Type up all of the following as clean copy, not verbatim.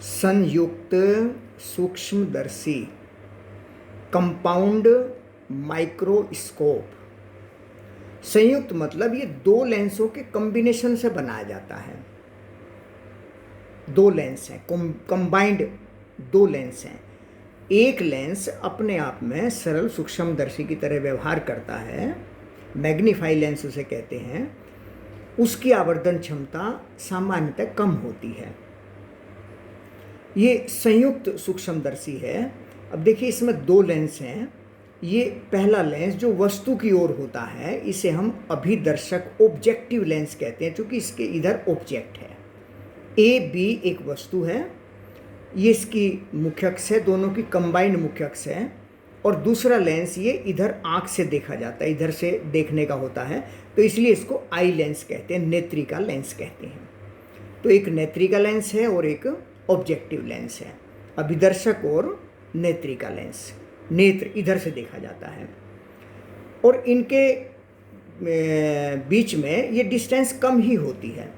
संयुक्त सूक्ष्मदर्शी compound microscope. संयुक्त मतलब ये दो लेंसों के कॉम्बिनेशन से बनाया जाता है। दो लेंस हैं, कंबाइंड दो लेंस हैं। एक लेंस अपने आप में सरल सूक्ष्मदर्शी की तरह व्यवहार करता है, मैग्नीफाई लेंस उसे कहते हैं। उसकी आवर्धन क्षमता सामान्यतः कम होती है। ये संयुक्त सूक्ष्मदर्शी है। अब देखिए इसमें दो लेंस हैं। ये पहला लेंस जो वस्तु की ओर होता है इसे हम अभिदर्शक ऑब्जेक्टिव लेंस कहते हैं, क्योंकि इसके इधर ऑब्जेक्ट है। ए बी एक वस्तु है, ये इसकी मुख्य अक्ष है, दोनों की कंबाइंड मुख्य अक्ष है। और दूसरा लेंस ये इधर आँख से देखा जाता है, इधर से देखने का होता है, तो इसलिए इसको आई लेंस कहते हैं, नेत्रिका लेंस कहते हैं। तो एक नेत्रिका लेंस है और एक ऑब्जेक्टिव लेंस है। अभिदर्शक और नेत्रिका लेंस, नेत्र इधर से देखा जाता है और इनके बीच में ये डिस्टेंस कम ही होती है।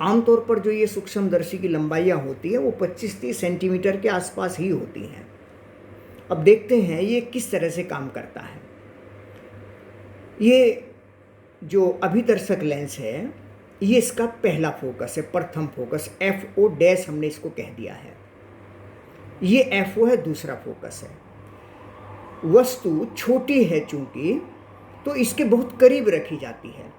आमतौर पर जो ये सूक्ष्मदर्शी की लंबाइयाँ होती है वो 25-30 सेंटीमीटर के आसपास ही होती हैं। अब देखते हैं ये किस तरह से काम करता है। ये जो अभिदर्शक लेंस है ये इसका पहला फोकस है, प्रथम फोकस, FO डैश हमने इसको कह दिया है। ये FO है, दूसरा फोकस है। वस्तु छोटी है चूंकि, तो इसके बहुत करीब रखी जाती है।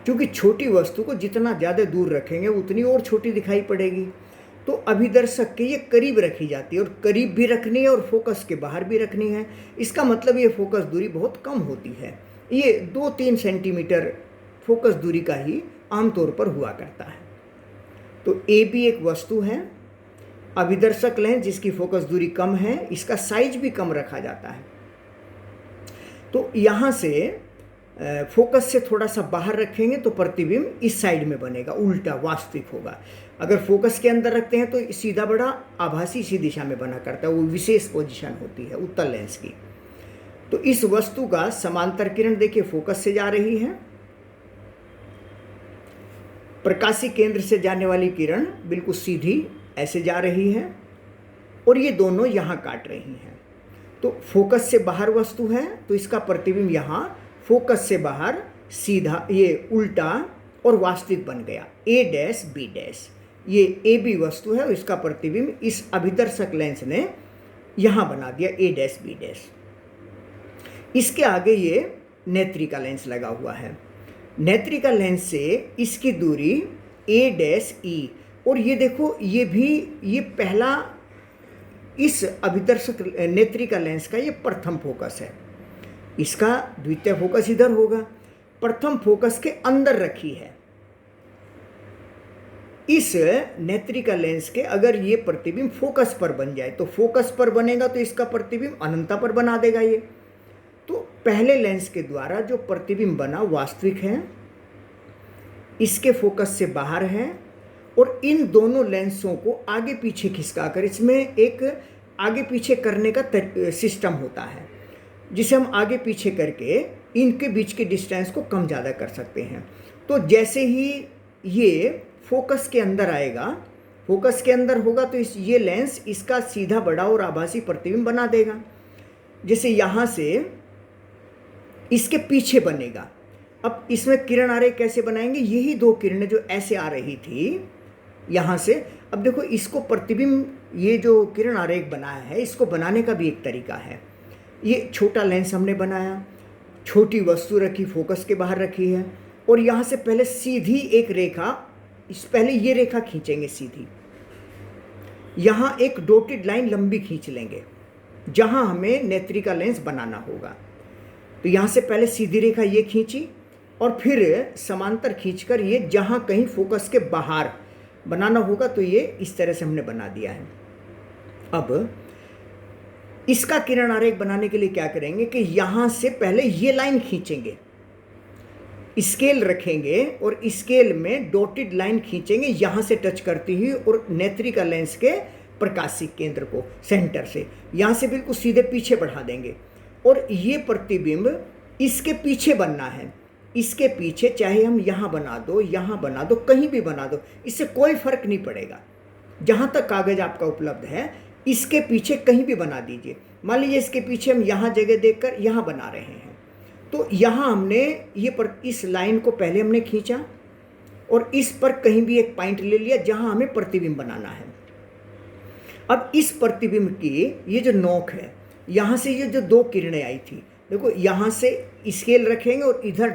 क्योंकि छोटी वस्तु को जितना ज़्यादा दूर रखेंगे उतनी और छोटी दिखाई पड़ेगी, तो अभिदर्शक के ये करीब रखी जाती है। और करीब भी रखनी है और फोकस के बाहर भी रखनी है। इसका मतलब ये फोकस दूरी बहुत कम होती है। ये 2-3 सेंटीमीटर फोकस दूरी का ही आमतौर पर हुआ करता है। तो ए भी एक वस्तु है, अभिदर्शक लेंस जिसकी फोकस दूरी कम है, इसका साइज भी कम रखा जाता है। तो यहाँ से फोकस से थोड़ा सा बाहर रखेंगे तो प्रतिबिंब इस साइड में बनेगा, उल्टा वास्तविक होगा। अगर फोकस के अंदर रखते हैं तो सीधा बड़ा आभासी इसी दिशा में बना करता है, वो विशेष पोजीशन होती है उत्तल लेंस की। तो इस वस्तु का समांतर किरण देखिए फोकस से जा रही है, प्रकाशीय केंद्र से जाने वाली किरण बिल्कुल सीधी ऐसे जा रही है और ये दोनों यहाँ काट रही हैं। तो फोकस से बाहर वस्तु है तो इसका प्रतिबिंब यहाँ फोकस से बाहर सीधा ये उल्टा और वास्तविक बन गया, A डैश B डैश। ये AB वस्तु है और इसका प्रतिबिंब इस अभिदर्शक लेंस ने यहाँ बना दिया, A डैश B डैश। इसके आगे ये नेत्रिका लेंस लगा हुआ है। नेत्रिका लेंस से इसकी दूरी A डैश E, और ये देखो ये भी ये पहला इस अभिदर्शक नेत्रिका लेंस का ये प्रथम फोकस है। इसका द्वितीय फोकस इधर होगा, प्रथम फोकस के अंदर रखी है। इस नेत्रिका लेंस के अगर ये प्रतिबिंब फोकस पर बन जाए तो फोकस पर बनेगा तो इसका प्रतिबिंब अनंता पर बना देगा ये। तो पहले लेंस के द्वारा जो प्रतिबिंब बना वास्तविक है, इसके फोकस से बाहर है और इन दोनों लेंसों को आगे पीछे खिसकाकर इसमें एक आगे पीछे करने का सिस्टम होता है, जिसे हम आगे पीछे करके इनके बीच के डिस्टेंस को कम ज़्यादा कर सकते हैं। तो जैसे ही ये फोकस के अंदर आएगा, फोकस के अंदर होगा तो ये लेंस इसका सीधा बड़ा और आभासी प्रतिबिंब बना देगा। जैसे यहाँ से इसके पीछे बनेगा। अब इसमें किरण आरेख कैसे बनाएंगे, यही दो किरणें जो ऐसे आ रही थी यहाँ से। अब देखो इसको प्रतिबिंब, ये जो किरण आरेख बनाया है इसको बनाने का भी एक तरीका है। ये छोटा लेंस हमने बनाया, छोटी वस्तु रखी, फोकस के बाहर रखी है और यहाँ से पहले सीधी एक रेखा, पहले ये रेखा खींचेंगे सीधी, यहाँ एक डॉटेड लाइन लंबी खींच लेंगे जहाँ हमें नेत्रिका लेंस बनाना होगा। तो यहाँ से पहले सीधी रेखा ये खींची और फिर समांतर खींचकर ये जहाँ कहीं फोकस के बाहर बनाना होगा तो ये इस तरह से हमने बना दिया है। अब इसका किरण आरेख बनाने के लिए क्या करेंगे कि यहाँ से पहले ये लाइन खींचेंगे, स्केल रखेंगे और स्केल में डॉटेड लाइन खींचेंगे यहाँ से टच करती हुई और नेत्रिका लेंस के प्रकाशीय केंद्र को सेंटर से यहाँ से बिल्कुल सीधे पीछे बढ़ा देंगे और ये प्रतिबिंब इसके पीछे बनना है। इसके पीछे चाहे हम यहाँ बना दो, यहाँ बना दो, कहीं भी बना दो, इससे कोई फर्क नहीं पड़ेगा। जहाँ तक कागज़ आपका उपलब्ध है इसके पीछे कहीं भी बना दीजिए। मान लीजिए इसके पीछे हम यहाँ जगह देखकर यहाँ बना रहे हैं, तो यहाँ हमने इस लाइन को पहले हमने खींचा और इस पर कहीं भी एक पॉइंट ले लिया जहाँ हमें प्रतिबिंब बनाना है। अब इस प्रतिबिंब की ये जो नोक है, यहाँ से ये जो दो किरणें आई थी, देखो यहाँ से स्केल रखेंगे और इधर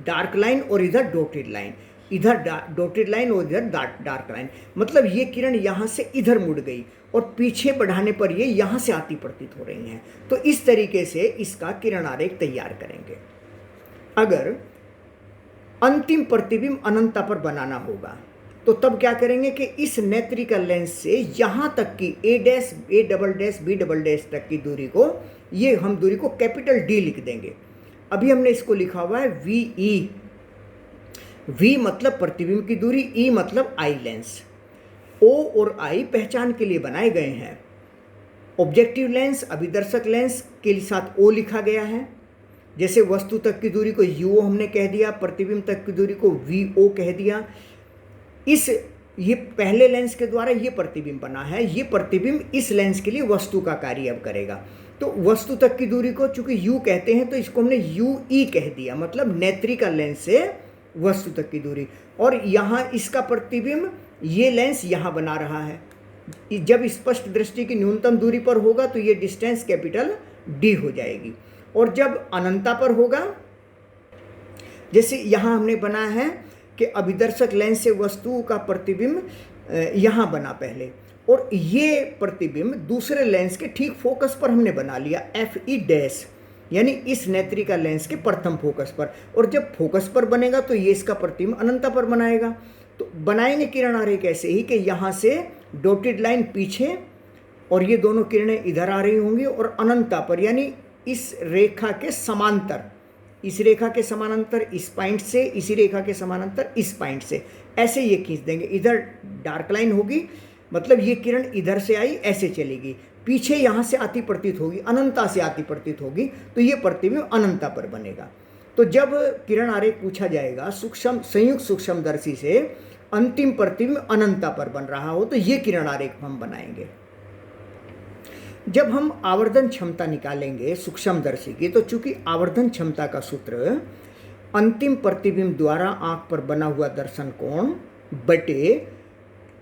डार्क लाइन और इधर डॉटेड लाइन, इधर डॉटेड लाइन और इधर डार्क लाइन, मतलब ये किरण यहाँ से इधर मुड़ गई और पीछे बढ़ाने पर ये यहाँ से आती प्रतीत हो रही हैं। तो इस तरीके से इसका किरण आरेख तैयार करेंगे। अगर अंतिम प्रतिबिंब अनंतता पर बनाना होगा तो तब क्या करेंगे कि इस नेत्रिका लेंस से यहाँ तक की A dash, A double dash, B double dash तक की दूरी को, ये हम दूरी को कैपिटल डी लिख देंगे। अभी हमने इसको लिखा हुआ है वी ई। वी मतलब प्रतिबिंब की दूरी, ई मतलब आई लेंस। ओ और आई पहचान के लिए बनाए गए हैं। ऑब्जेक्टिव लेंस, अभिदर्शक लेंस के साथ ओ लिखा गया है। जैसे वस्तु तक की दूरी को यू हमने कह दिया, प्रतिबिंब तक की दूरी को वी ओ कह दिया। ये पहले लेंस के द्वारा ये प्रतिबिंब बना है, ये प्रतिबिंब इस लेंस के लिए वस्तु का कार्य अब करेगा। तो वस्तु तक की दूरी को चूंकि यू कहते हैं तो इसको हमने यू ई कह दिया, मतलब नेत्रिका लेंस से वस्तु तक की दूरी। और यहाँ इसका प्रतिबिंब ये लेंस यहाँ बना रहा है। जब स्पष्ट दृष्टि की न्यूनतम दूरी पर होगा तो ये डिस्टेंस कैपिटल डी हो जाएगी। और जब अनंतता पर होगा, जैसे यहाँ हमने बनाया है कि अभिदर्शक लेंस से वस्तु का प्रतिबिंब यहाँ बना पहले, और ये प्रतिबिंब दूसरे लेंस के ठीक फोकस पर हमने बना लिया, एफ ई डैश, यानी इस नेत्रिका लेंस के प्रथम फोकस पर। और जब फोकस पर बनेगा तो ये इसका प्रतिबिंब अनंतता पर बनाएगा। तो बनाएंगे किरण आरेख ऐसे ही कि यहाँ से डॉटेड लाइन पीछे और ये दोनों किरणें इधर आ रही होंगी, और अनंतता पर यानी इस रेखा के समांतर, इस रेखा के समानांतर इस पॉइंट से, इसी रेखा के समानांतर इस पॉइंट से, ऐसे ये खींच देंगे। इधर डार्क लाइन होगी, मतलब ये किरण इधर से आई ऐसे चलेगी, पीछे यहाँ से आती प्रतीत होगी, अनंतता से आती प्रतीत होगी, तो ये प्रतिबिंब अनंतता पर बनेगा। तो जब किरण आरेख पूछा जाएगा सूक्ष्म संयुक्त सूक्ष्मदर्शी से अंतिम प्रतिबिंब अनंतता पर बन रहा हो तो ये किरण आरेख हम बनाएंगे। जब हम आवर्धन क्षमता निकालेंगे सूक्ष्मदर्शी की, तो चूंकि आवर्धन क्षमता का सूत्र अंतिम प्रतिबिंब द्वारा आंख पर बना हुआ दर्शन कोण बटे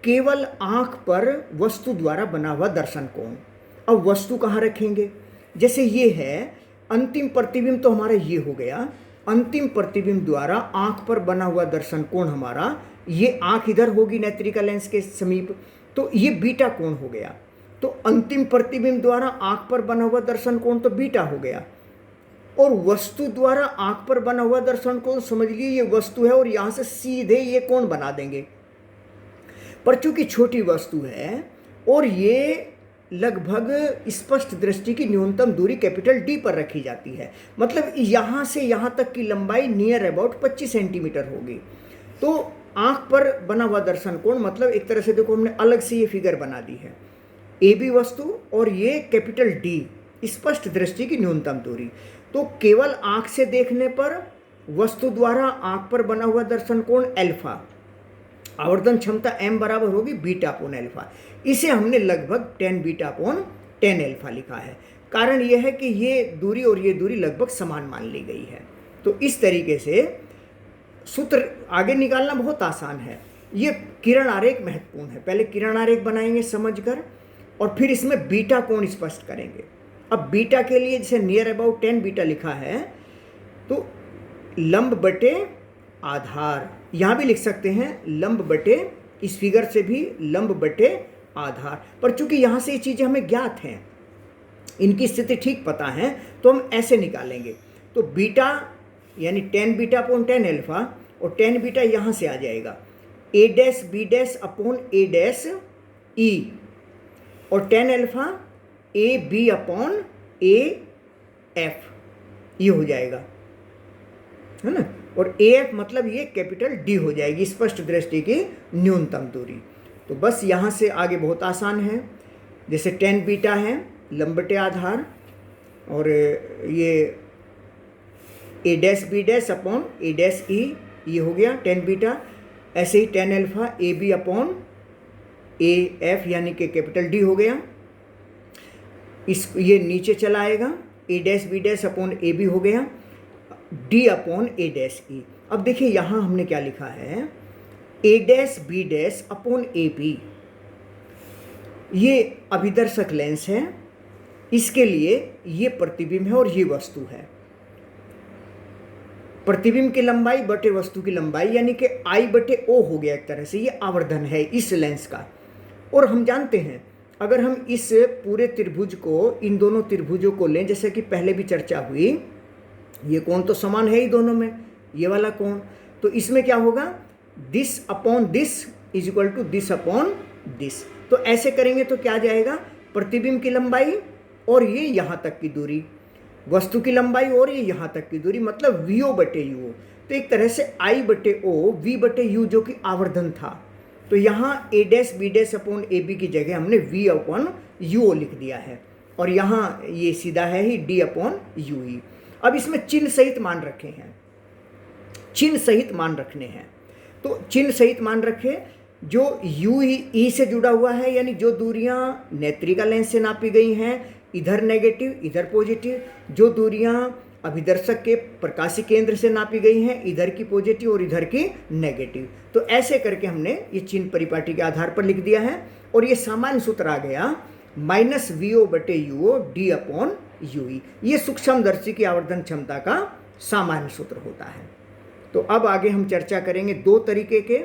केवल आंख पर वस्तु द्वारा बना हुआ दर्शन कोण। अब वस्तु कहाँ रखेंगे? जैसे ये है अंतिम प्रतिबिंब, तो हमारा ये हो गया। अंतिम प्रतिबिंब द्वारा आंख पर बना हुआ दर्शन कोण हमारा, ये आंख इधर होगी नेत्रिका लेंस के समीप, तो ये बीटा कोण हो गया। तो अंतिम प्रतिबिंब द्वारा आंख पर बना हुआ दर्शन कोण तो बीटा हो गया, और वस्तु द्वारा आंख पर बना हुआ दर्शन कोण, समझ लीजिए ये वस्तु है और यहाँ से सीधे ये कोण बना देंगे। पर चूंकि छोटी वस्तु है और ये लगभग स्पष्ट दृष्टि की न्यूनतम दूरी कैपिटल डी पर रखी जाती है, मतलब यहाँ से यहाँ तक की लंबाई नियर अबाउट 25 सेंटीमीटर होगी। तो आंख पर बना हुआ दर्शन कोण, मतलब एक तरह से देखो हमने अलग से ये फिगर बना दी है, ए बी वस्तु और ये कैपिटल डी स्पष्ट दृष्टि की न्यूनतम दूरी। तो केवल आंख से देखने पर वस्तु द्वारा आंख पर बना हुआ दर्शन कोण अल्फा, आवर्धन क्षमता m बराबर होगी बीटा अपॉन अल्फा। इसे हमने लगभग 10 बीटा अपॉन 10 अल्फा लिखा है। कारण यह है कि ये दूरी और ये दूरी लगभग समान मान ली गई है। तो इस तरीके से सूत्र आगे निकालना बहुत आसान है। ये किरण आरेख महत्वपूर्ण है। पहले किरण आरेख बनाएंगे समझकर, और फिर इसमें बीटा कोण स्पष्ट करेंगे। अब बीटा के लिए जैसे नियर अबाउट 10 बीटा लिखा है, तो लंब बटे आधार, यहाँ भी लिख सकते हैं लंब बटे, इस फिगर से भी लंब बटे आधार। पर चूंकि यहाँ से ये चीज़ें हमें ज्ञात हैं, इनकी स्थिति ठीक पता है, तो हम ऐसे निकालेंगे। तो बीटा यानी 10 बीटा अपॉन 10 अल्फा, और 10 बीटा यहाँ से आ जाएगा A dash B dash upon A dash E, और 10 alpha A B upon A F, ये हो जाएगा, है ना। और ए एफ मतलब ये कैपिटल डी हो जाएगी, स्पष्ट दृष्टि की न्यूनतम दूरी। तो बस यहाँ से आगे बहुत आसान है। जैसे 10 बीटा है लंब बटे आधार, और ये A dash B dash upon A dash E, ये हो गया 10 बीटा। ऐसे ही 10 alpha A B upon A F यानी कि कैपिटल डी हो गया, ये नीचे चला आएगा, A dash B dash upon A B हो गया, D upon A dash E. अब देखिए यहाँ हमने क्या लिखा है, A dash B dash upon A B, ये अभिदर्शक लेंस है, इसके लिए ये प्रतिबिंब है और ये वस्तु है। प्रतिबिंब की लंबाई बटे वस्तु की लंबाई यानी कि आई बटे ओ हो गया एक तरह से, ये आवर्धन है इस लेंस का। और हम जानते हैं अगर हम इस पूरे त्रिभुज को, इन दोनों त्रिभुजों को लें, जैसे कि पहले भी चर्चा हुई, ये कोण तो समान है ही दोनों में, ये वाला कोण, तो इसमें क्या होगा, this upon this is equal to this upon this. तो ऐसे करेंगे तो क्या जाएगा, प्रतिबिंब की लंबाई और ये यहाँ तक की दूरी, वस्तु की लंबाई और ये यहाँ तक की दूरी, मतलब वी ओ बटे यू। तो एक तरह से आई बटे ओ वी बटे यू जो कि आवर्धन था, तो यहाँ A dash B dash upon A B की जगह हमने वी अपॉन यू ओ लिख दिया है, और यहाँ ये सीधा है ही डी अपॉन यू ई। अब इसमें चिन्ह सहित मान रखे हैं, चिन्ह सहित मान रखने हैं, तो चिन्ह सहित मान रखे, जो यू ई से जुड़ा हुआ है, यानी जो दूरियाँ नेत्रिका लेंस से नापी गई हैं, इधर नेगेटिव इधर पॉजिटिव, जो दूरियाँ अभिदर्शक के प्रकाशी केंद्र से नापी गई हैं, इधर की पॉजिटिव और इधर की नेगेटिव। तो ऐसे करके हमने ये चिन्ह परिपाटी के आधार पर लिख दिया है, और ये सामान्य सूत्र आ गया माइनस वी ओ बटे U O D upon U E. ये सूक्ष्मदर्शी की आवर्धन क्षमता का सामान्य सूत्र होता है। तो अब आगे हम चर्चा करेंगे दो तरीके के,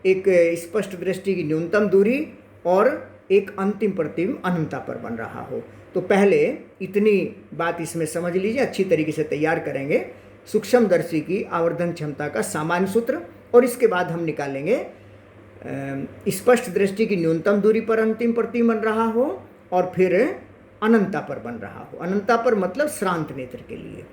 एक स्पष्ट दृष्टि की न्यूनतम दूरी और एक अंतिम प्रतिबिंब अनंतता पर बन रहा हो। तो पहले इतनी बात इसमें समझ लीजिए, अच्छी तरीके से तैयार करेंगे सूक्ष्मदर्शी की आवर्धन क्षमता का सामान्य सूत्र, और इसके बाद हम निकालेंगे स्पष्ट दृष्टि की न्यूनतम दूरी पर अंतिम प्रतिबिंब बन रहा हो और फिर अनंतता पर बन रहा हो। अनंतता पर मतलब श्रांत नेत्र के लिए।